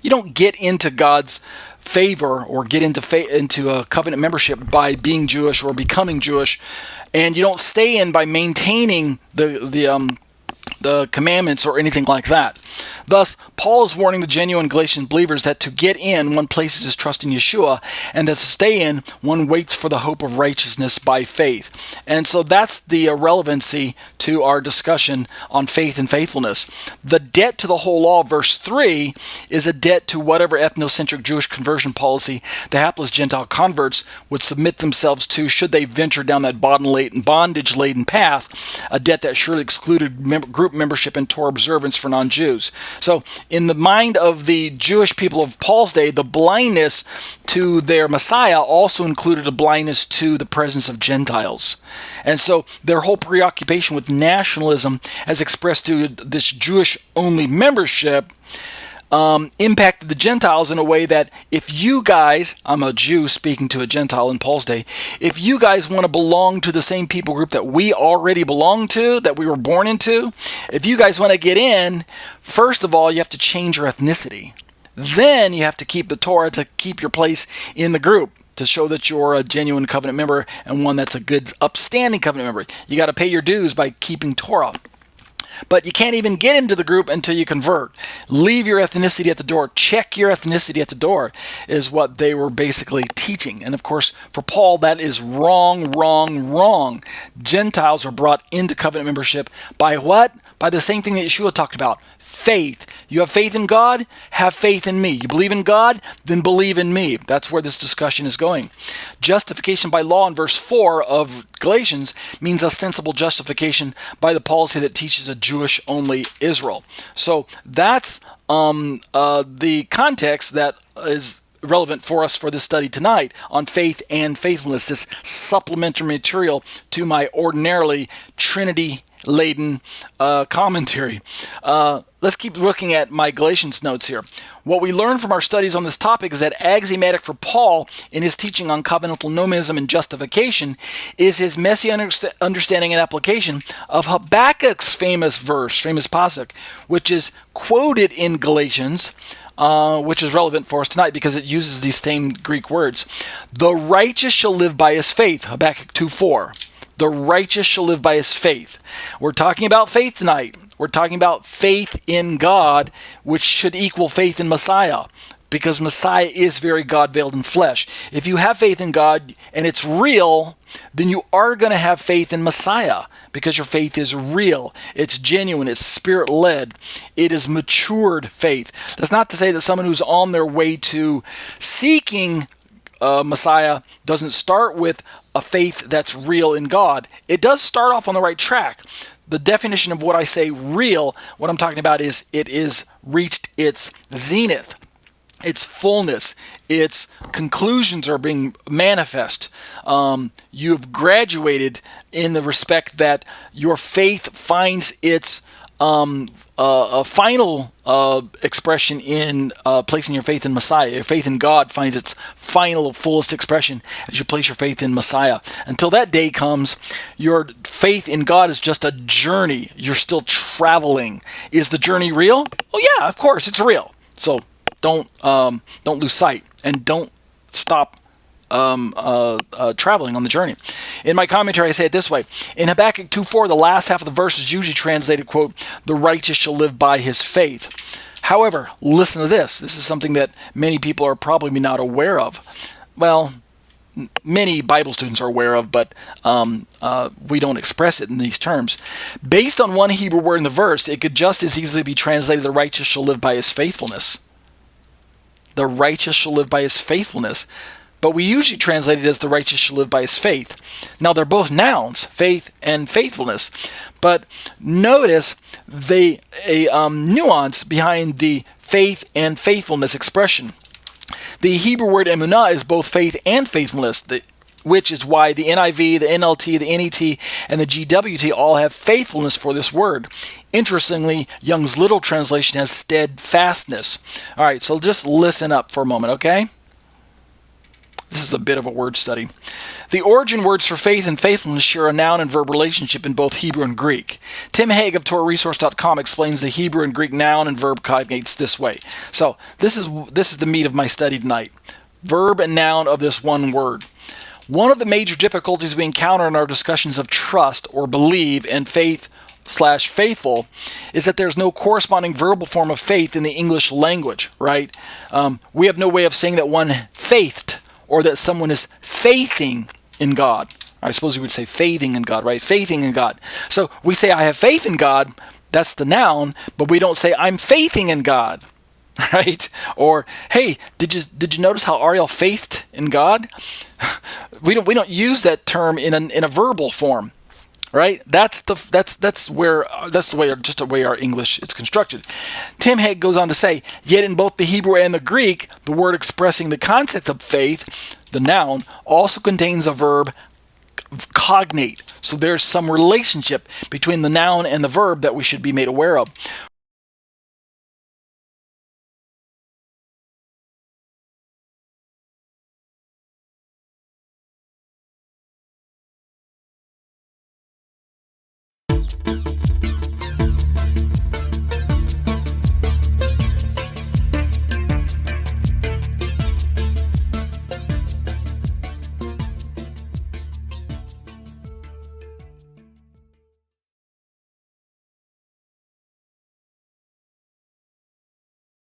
You don't get into God's favor or get into a covenant membership by being Jewish or becoming Jewish, and you don't stay in by maintaining the commandments or anything like that. Thus, Paul is warning the genuine Galatian believers that to get in, one places his trust in Yeshua, and that to stay in, one waits for the hope of righteousness by faith. And so that's the relevancy to our discussion on faith and faithfulness. The debt to the whole law, verse 3, is a debt to whatever ethnocentric Jewish conversion policy the hapless Gentile converts would submit themselves to should they venture down that bondage-laden path, a debt that surely excluded group membership and Torah observance for non-Jews. So in the mind of the Jewish people of Paul's day, the blindness to their Messiah also included a blindness to the presence of Gentiles. And so their whole preoccupation with nationalism as expressed through this Jewish-only membership impacted the Gentiles in a way that if you guys, I'm a Jew speaking to a Gentile in Paul's day, if you guys want to belong to the same people group that we already belong to, that we were born into, if you guys want to get in, first of all, you have to change your ethnicity. Then you have to keep the Torah to keep your place in the group, to show that you're a genuine covenant member and one that's a good, upstanding covenant member. You got to pay your dues by keeping Torah. But you can't even get into the group until you convert. Leave your ethnicity at the door. Check your ethnicity at the door is what they were basically teaching. And of course, for Paul, that is wrong, wrong, wrong. Gentiles are brought into covenant membership by what? By the same thing that Yeshua talked about. Faith. You have faith in God? Have faith in me. You believe in God? Then believe in me. That's where this discussion is going. Justification by law in verse 4 of Galatians means ostensible justification by the policy that teaches a Jewish-only Israel. So that's the context that is relevant for us for this study tonight on faith and faithfulness, this supplementary material to my ordinarily Trinity-laden commentary. Let's keep looking at my Galatians notes here. What we learn from our studies on this topic is that axiomatic for Paul in his teaching on covenantal nomism and justification is his messianic understanding and application of Habakkuk's famous pasuk, which is quoted in Galatians, which is relevant for us tonight because it uses these same Greek words. The righteous shall live by his faith, Habakkuk 2:4. The righteous shall live by his faith. We're talking about faith tonight. We're talking about faith in God, which should equal faith in Messiah, because Messiah is very God veiled in flesh. If you have faith in God and it's real, then you are going to have faith in Messiah, because your faith is real. It's genuine. It's spirit-led. It is matured faith. That's not to say that someone who's on their way to seeking Messiah doesn't start with a faith that's real in God. It does start off on the right track. The definition of what I say real, what I'm talking about is it is reached its zenith, its fullness, its conclusions are being manifest. You've graduated in the respect that your faith finds its a final expression in placing your faith in Messiah. Your faith in God finds its final, fullest expression as you place your faith in Messiah. Until that day comes, your faith in God is just a journey. You're still traveling. Is the journey real? Oh yeah, of course, it's real. So don't lose sight and don't stop traveling on the journey. In my commentary, I say it this way. In Habakkuk 2:4, the last half of the verse is usually translated, quote, the righteous shall live by his faith. However, listen to this. This is something that many people are probably not aware of. Well, many Bible students are aware of, but we don't express it in these terms. Based on one Hebrew word in the verse, it could just as easily be translated, the righteous shall live by his faithfulness. The righteous shall live by his faithfulness. But we usually translate it as the righteous shall live by his faith. Now, they're both nouns, faith and faithfulness. But notice the nuance behind the faith and faithfulness expression. The Hebrew word emunah is both faith and faithfulness, which is why the NIV, the NLT, the NET, and the GWT all have faithfulness for this word. Interestingly, Young's Literal Translation has steadfastness. All right, so just listen up for a moment, okay? This is a bit of a word study. The origin words for faith and faithfulness share a noun and verb relationship in both Hebrew and Greek. Tim Hegg of TorahResource.com explains the Hebrew and Greek noun and verb cognates this way. So this is the meat of my study tonight. Verb and noun of this one word. One of the major difficulties we encounter in our discussions of trust or believe and faith/faithful is that there's no corresponding verbal form of faith in the English language, right? We have no way of saying that one faithed or that someone is faithing in God. I suppose you would say faithing in God, right? Faithing in God. So we say, I have faith in God. That's the noun, but we don't say, I'm faithing in God, right? Or, hey, did you notice how Ariel faithed in God? We don't use that term in a verbal form, right? That's the way our English is constructed. Tim Hegg goes on to say, yet in both the Hebrew and the Greek, the word expressing the concept of faith, the noun, also contains a verb cognate. So there's some relationship between the noun and the verb that we should be made aware of.